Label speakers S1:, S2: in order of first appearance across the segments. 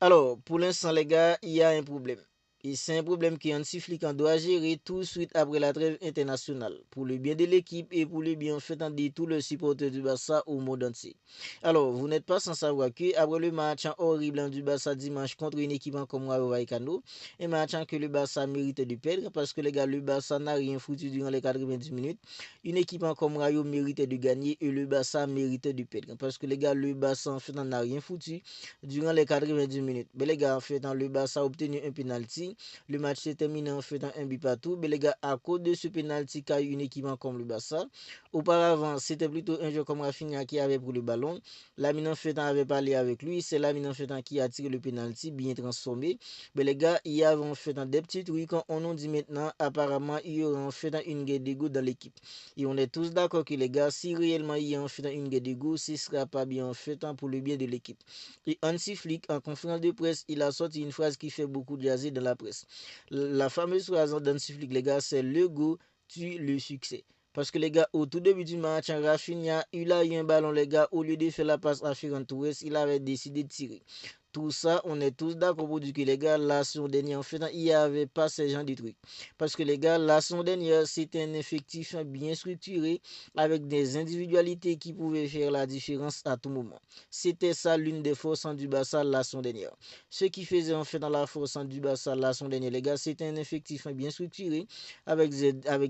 S1: Alors, pour l'instant, les gars, il y a un problème. Et c'est un problème que Hansi Flick en doit gérer tout de suite après la trêve internationale, pour le bien de l'équipe et pour le bien en fait de tous les supporters du Barça au monde entier. Alors, vous n'êtes pas sans savoir que après le match horrible du Barça dimanche contre une équipe comme Rayo Vallecano, un match que le Barça méritait de perdre parce que les gars, le Barça n'a rien foutu durant les 90 minutes. Une équipe comme Rayo méritait de gagner et le Barça méritait de perdre parce que les gars, le Barça en fait n'a rien foutu durant les 90 minutes. Mais les gars, en fait, le Barça a obtenu un penalty. Le match s'est terminé en fait un but partout. Mais les gars, à cause de ce penalty qu'a eu une équipe comme le Barça, auparavant, c'était plutôt un jeu comme Rafinha qui avait pris le ballon. Lamine en fait avait parlé avec lui. C'est Lamine en fait qui a tiré le penalty, bien transformé. Mais les gars, il y avait en fait des petits trucs. On nous dit maintenant, apparemment, il y aura en fait une guerre d'ego dans l'équipe. Et on est tous d'accord que les gars, si réellement il y a en fait une guerre d'ego, ce ne sera pas bien en fait pour le bien de l'équipe. Et Hansi Flick, en conférence de presse, il a sorti une phrase qui fait beaucoup de jaser dans la presse. La fameuse phrase d'Hansi Flick, les gars, c'est le go tue le succès. Parce que les gars, au tout début du match, Rafinha, il a eu un ballon, les gars, au lieu de faire la passe à Ferran Torres, il avait décidé de tirer. Tout ça, on est tous d'accord pour dire que les gars, la saison dernière, en fait, il n'y avait pas ce genre de trucs. Parce que les gars, la saison dernière, c'était un effectif bien structuré, avec des individualités qui pouvaient faire la différence à tout moment. C'était ça l'une des forces du Barça la saison dernière. Ce qui faisait en fait dans la force du Barça la saison dernière, les gars, c'était un effectif bien structuré, avec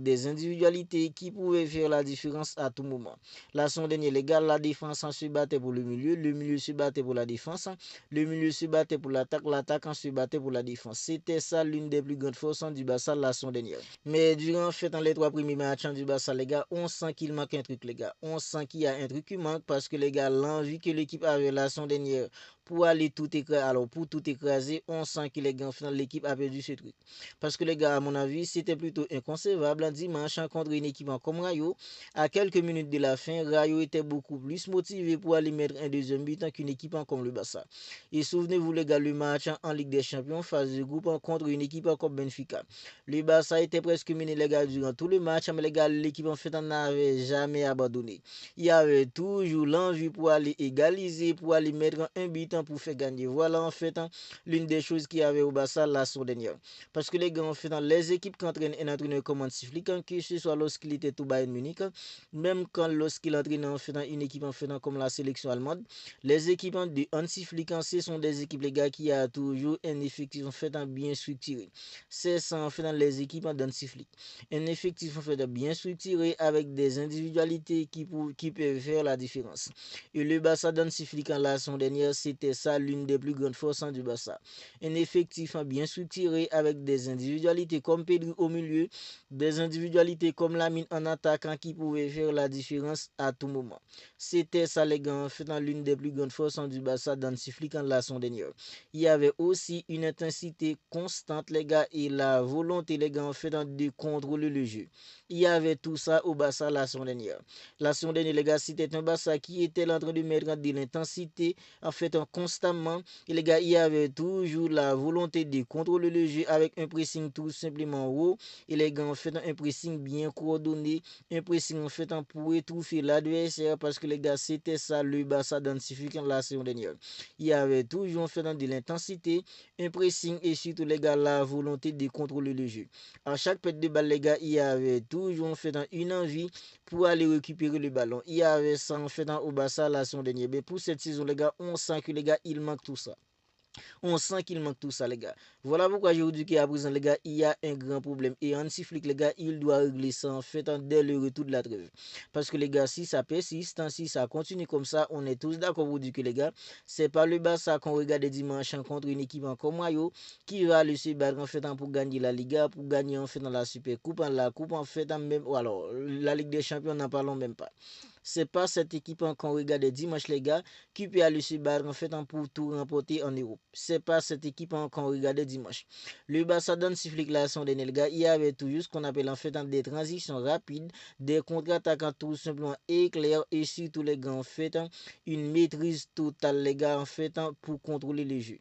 S1: des individualités qui pouvaient faire la différence à tout moment. La saison dernière, les gars, la défense se battait pour le milieu se battait pour la défense, le milieu se battait pour l'attaque, l'attaquant se battait pour la défense. C'était ça l'une des plus grandes forces du Barça la saison dernière. Mais durant en fait, dans les 3 premiers matchs du Barça, les gars, on sent qu'il manque un truc, les gars. On sent qu'il y a un truc qui manque parce que les gars, l'envie que l'équipe avait la saison dernière pour aller tout écraser, alors pour tout écraser, on sent que les gars, en fait, l'équipe a perdu ce truc. Parce que les gars, à mon avis, c'était plutôt inconcevable un dimanche contre une équipe comme Rayo. À quelques minutes de la fin, Rayo était beaucoup plus motivé pour aller mettre un deuxième but qu'une équipe comme le Barça. Et souvenez-vous, les gars, le match en Ligue des Champions, phase de groupe contre une équipe comme Benfica. Le Barça était presque mené, les gars, durant tout le match, mais les gars, l'équipe en fait n'avait jamais abandonné. Il y avait toujours l'envie pour aller égaliser, pour aller mettre un but pour faire gagner. Voilà en fait l'une des choses qu'il y avait au Barça la saison dernière. Parce que les gars, en fait, les équipes qui entraînent un entraîneur comme Hansi Flick, que ce soit lorsqu'il était au Bayern Munich, même quand lorsqu'il entraînait en fait une équipe en fait comme la sélection allemande, les équipes de Hansi Flick, ce sont des équipes, les gars, qui a toujours un effectif en fait bien structuré. C'est ça en fait dans les équipes d'Hansi Flick. Un effectif en fait bien structuré avec des individualités qui peuvent faire la différence. Et le Barça d'Hansi Flick en la saison dernière, c'était ça l'une des plus grandes forces du Barça. Un effectif bien structuré avec des individualités comme Pedri au milieu, des individualités comme Lamine en attaquant qui pouvaient faire la différence à tout moment. C'était ça les gars en fait dans l'une des plus grandes forces du Barça d'Hansi Flick en la saison dernière. Il y avait aussi une intensité constante, les gars, et la volonté, les gars, en fait, de contrôler le jeu. Il y avait tout ça au Barça la saison dernière. La saison dernière, les gars, c'était un Barça qui était en train de mettre de l'intensité, en fait, constamment. Et les gars, il y avait toujours la volonté de contrôler le jeu avec un pressing tout simplement haut. Et les gars, en fait, un pressing bien coordonné, un pressing, en fait, pour étouffer l'adversaire, parce que les gars, c'était ça le Barça d'Antifique la saison dernière. Il y avait toujours, en fait, de l'intensité, un pressing et surtout, les gars, la volonté de contrôler le jeu. À chaque perte de balle, les gars, il y avait toujours, en fait, une envie pour aller récupérer le ballon. Il y avait ça, en fait, au Barça la saison dernière. Mais pour cette saison, les gars, on sent que, les gars, il manque tout ça. On sent qu'il manque tout ça, les gars. Voilà pourquoi je vous dis qu'à présent, les gars, il y a un grand problème. Et Hansi Flick, les gars, il doit régler ça en fait dès le retour de la trêve. Parce que les gars, si ça persiste, si ça continue comme ça, on est tous d'accord pour dire que les gars, c'est pas le Barça qu'on regarde dimanche contre une équipe comme Mayo qui va aller se battre en fait pour gagner la Liga, pour gagner en fait dans la Super Coupe, la Coupe en fait même, ou alors la Ligue des Champions, n'en parlons même pas. C'est pas cette équipe qu'on regarde dimanche, les gars, qui peut aller se battre en fait pour tout remporter en Europe. C'est pas cette équipe qu'on regarde dimanche. Le Barça donne siffler la saison dernière, les gars. Il y avait toujours ce qu'on appelle en fait des transitions rapides, des contre-attaquants tout simplement éclairs et surtout les gars en fait une maîtrise totale, les gars, en fait pour contrôler les jeux.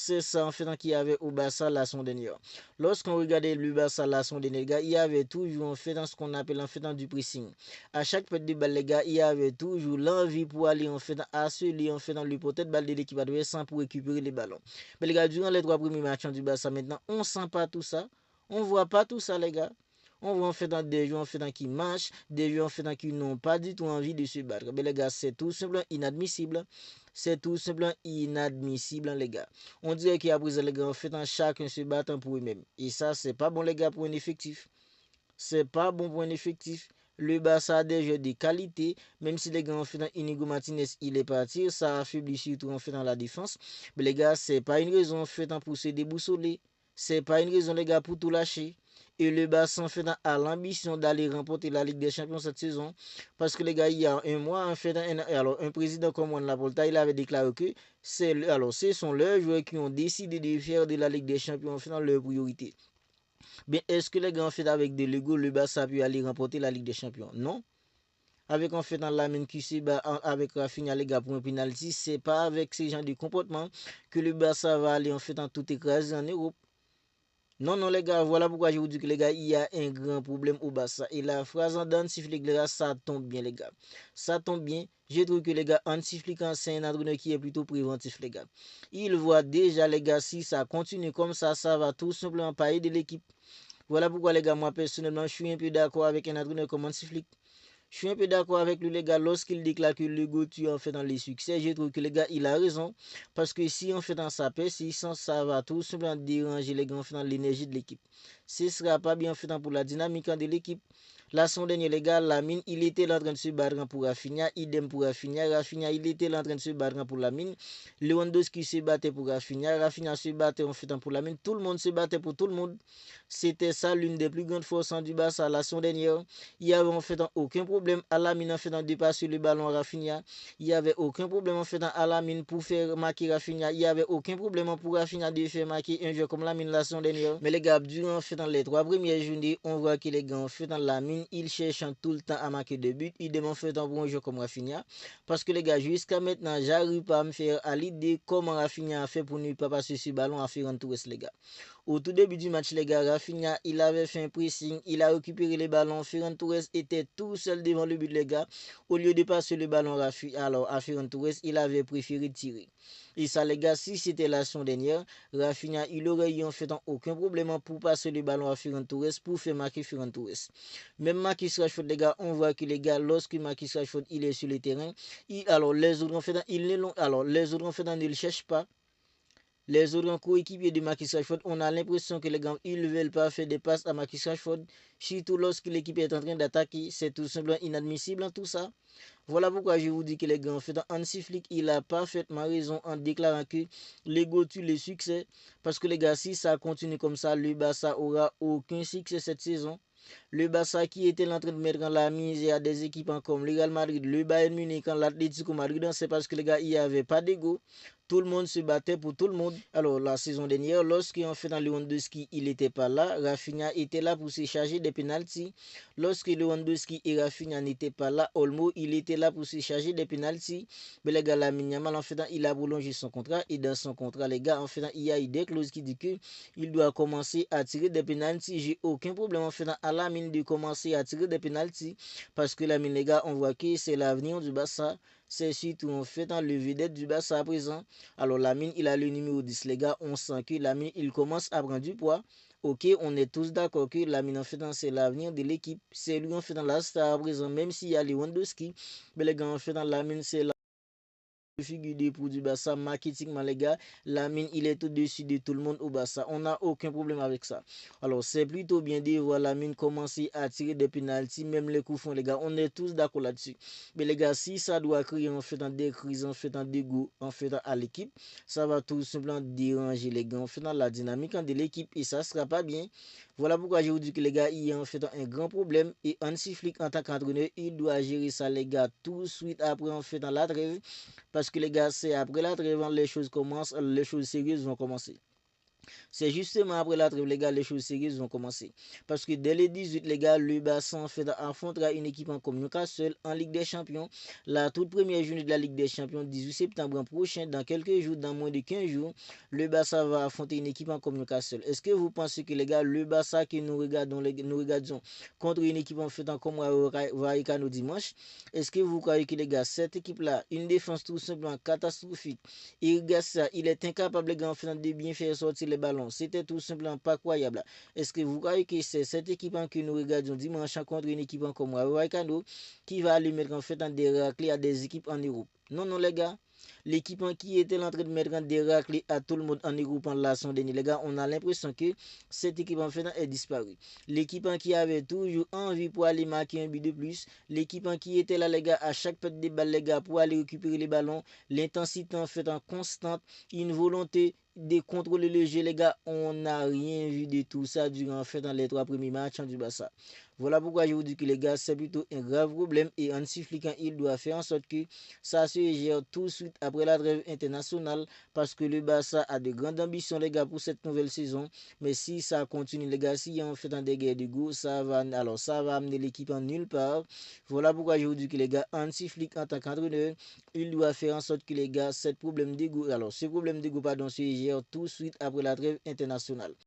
S1: C'est ça en fait qu'il y avait au Barça la saison dernière. Lorsqu'on regardait le Barça la saison dernière, les gars, il y avait toujours en fait ce qu'on appelle en fait du pressing. À chaque perte de balle, les gars, il y avait toujours l'envie pour aller en fait assurer en fait dans le peut-être balle de l'équipe adverse pour récupérer les ballons. Mais les gars, durant les 3 premiers matchs du Barça maintenant, on sent pas tout ça. On voit pas tout ça, les gars. On voit en fait des joueurs en fait qui marchent, des joueurs en fait qui n'ont pas du tout envie de se battre. Mais les gars, c'est tout simplement inadmissible. C'est tout simplement inadmissible, les gars. On dirait qu'à présent, les gars, en fait, chacun se battant pour eux-mêmes. Et ça, c'est pas bon, les gars, pour un effectif. C'est pas bon pour un effectif. Le Barça a des jeux de qualité, même si les gars en fait Inigo Martinez il est parti, ça affaiblit surtout en fait dans la défense. Mais les gars, c'est pas une raison en fait pour se déboussoler. C'est pas une raison les gars pour tout lâcher. Et le Barça en fait a l'ambition d'aller remporter la Ligue des Champions cette saison. Parce que les gars, il y a un mois, en fait, un président comme Juan Laporta, il avait déclaré que ce sont leurs joueurs qui ont décidé de faire de la Ligue des Champions en fait leur priorité. Bien, est-ce que les gars en fait avec de l'ego, le Barça peut aller remporter la Ligue des Champions? Non. Avec en fait dans la main qui se bat avec Rafinha les gars pour un penalty, c'est pas avec ces gens de comportement que le Barça va aller en fait en tout écraser en Europe. Non, non, les gars, voilà pourquoi je vous dis que les gars, il y a un grand problème au Barça. Et la phrase en Hansi Flick, les gars, ça tombe bien, les gars. Ça tombe bien. Je trouve que les gars, Hansi Flick, c'est un entraîneur qui est plutôt préventif, les gars. Il voit déjà, les gars, si ça continue comme ça va tout simplement pas aider l'équipe. Voilà pourquoi, les gars, moi, personnellement, je suis un peu d'accord avec un entraîneur comme Hansi Flick. Je suis un peu d'accord avec lui, les gars, lorsqu'il déclare que le go tue en fait dans les succès. Je trouve que les gars, il a raison. Parce que si on fait dans sa persistance, ça va tout simplement déranger les gars en fait dans l'énergie de l'équipe. Ce ne sera pas bien fait pour la dynamique de l'équipe. La son dernier, les gars, Lamine, il était là en train de se battre pour Rafinha. Idem pour Rafinha. Rafinha, il était là en train de se battre pour Lamine. Lewandowski se battait pour Rafinha. Rafinha se battait en fait pour Lamine. Tout le monde se battait pour tout le monde. C'était ça l'une des plus grandes forces du Barça la saison dernière. Il n'y avait en fait aucun problème à Lamine en fait de dépasser le ballon à Rafinha. Il n'y avait aucun problème en fait à Lamine pour faire marquer Rafinha. Il n'y avait aucun problème pour Rafinha de faire marquer un jeu comme Lamine la saison dernière. Mais les gars, durant en fait les 3 premières journées, on voit que les gars en fait Lamine, il cherche tout le temps à marquer des buts. Il demande en fait pour un jeu comme Rafinha. Parce que les gars, jusqu'à maintenant, j'arrive pas à me faire à l'idée comment Rafinha a fait pour ne pas passer ce ballon à Ferran Torres, les gars. Au tout début du match, les gars, Rafinha, il avait fait un pressing, il a récupéré les ballons. Ferran Torres était tout seul devant le but, les gars. Au lieu de passer le ballon à Ferran Torres, il avait préféré tirer. Et ça, les gars, si c'était la saison dernière, Rafinha, il aurait eu en fait aucun problème pour passer le ballon à Ferran Torres pour faire marquer Ferran Torres. Même Marcus Rashford, les gars, on voit que les gars, lorsque Marcus Rashford il est sur le terrain, les autres en fait, les autres en fait, ne le cherchent pas. Les autres coéquipiers de Marcus Rashford, on a l'impression que les gars, ils ne veulent pas faire des passes à Marcus Rashford, surtout lorsque l'équipe est en train d'attaquer. C'est tout simplement inadmissible tout ça. Voilà pourquoi je vous dis que les gars, en fait, Hansi Flick, il a parfaitement raison en déclarant que l'ego tue le succès. Parce que les gars, si ça continue comme ça, le Barça aura aucun succès cette saison. Le Barça qui était en train de mettre en la misère à des équipes comme le Real Madrid, le Bayern Munich, l'Atlético Madrid, c'est parce que les gars, il n'y avait pas d'ego. Tout le monde se battait pour tout le monde. Alors, la saison dernière, lorsqu'en fait dans Lewandowski, il n'était pas là, Rafinha était là pour se charger des pénaltys. Lorsque Lewandowski et Rafinha n'étaient pas là, Olmo, il était là pour se charger des pénaltys. Mais les gars, Lamine Yamal, en fait, il a prolongé son contrat. Et dans son contrat, les gars, en fait, il y a eu des clauses qui disent qu'il doit commencer à tirer des pénaltys. J'ai aucun problème, en fait, à Lamine de commencer à tirer des pénaltys. Parce que Lamine, les gars, on voit que c'est l'avenir du Barça. C'est surtout en fait le vedette du Barça à présent. Alors Lamine, il a le numéro 10, les gars. On sent que Lamine, il commence à prendre du poids. Ok, on est tous d'accord que Lamine, en fait, c'est l'avenir de l'équipe. C'est lui, en fait, dans la star à présent, même s'il y a Lewandowski. Mais les gars, en fait, Lamine, c'est figure des produits Barça, marketingment les gars, Lamine il est au-dessus de tout le monde au Barça. On n'a aucun problème avec ça. Alors c'est plutôt bien de voir Lamine commencer à tirer des pénaltys, même les coups francs les gars. On est tous d'accord là-dessus. Mais les gars, si ça doit créer en fait des crises, en fait un dégoût, en fait à l'équipe, ça va tout simplement déranger les gars, en fait dans la dynamique de l'équipe et ça sera pas bien. Voilà pourquoi je vous dis que les gars, il y a en fait un grand problème et Hansi Flick en tant qu'entraîneur, il doit gérer ça les gars tout de suite après en fait dans la trêve. Parce que les gars, c'est après la trêve, les choses commencent, les choses sérieuses vont commencer. C'est justement après la trêve, les gars, les choses sérieuses vont commencer. Parce que dès les 18, les gars, le Barça en fait affrontera une équipe comme Newcastle en Ligue des Champions. La toute première journée de la Ligue des Champions, 18 septembre prochain, dans quelques jours, dans moins de 15 jours, le Barça va affronter une équipe comme Newcastle. Est-ce que vous pensez que les gars, le Barça que nous regardons contre une équipe en fait comme Vallecano dimanche, est-ce que vous croyez que les gars, cette équipe-là, une défense tout simplement catastrophique, et regarde ça, il est incapable de bien faire sortir les ballons. C'était tout simplement pas croyable. Est-ce que vous croyez que c'est cette équipe que nous regardons dimanche contre une équipe comme Raikano qui va aller mettre en fait en déraclé à des équipes en Europe? Non, non, les gars. L'équipe qui était en train de mettre en déraclé à tout le monde en Europe en la son dernier, les gars, on a l'impression que cette équipe en fait est disparue. L'équipe qui avait toujours envie pour aller marquer un but de plus, l'équipe qui était là, les gars, à chaque perte de balle, les gars, pour aller récupérer les ballons, l'intensité en fait en constante, une volonté de contrôler le jeu, les gars. On n'a rien vu de tout ça durant en fait dans les 3 premiers matchs du Barça. Voilà pourquoi je vous dis que les gars, c'est plutôt un grave problème et Hansi Flick, il doit faire en sorte que ça se gère tout de suite après la trêve internationale parce que le Barça a de grandes ambitions, les gars, pour cette nouvelle saison. Mais si ça continue, les gars, si on fait dans des guerres de goût, ça va amener l'équipe en nulle part. Voilà pourquoi je vous dis que les gars, Hansi Flick en tant qu'entraîneur, il doit faire en sorte que les gars, ce problème d'ego, pardon, se gère tout de suite après la trêve internationale.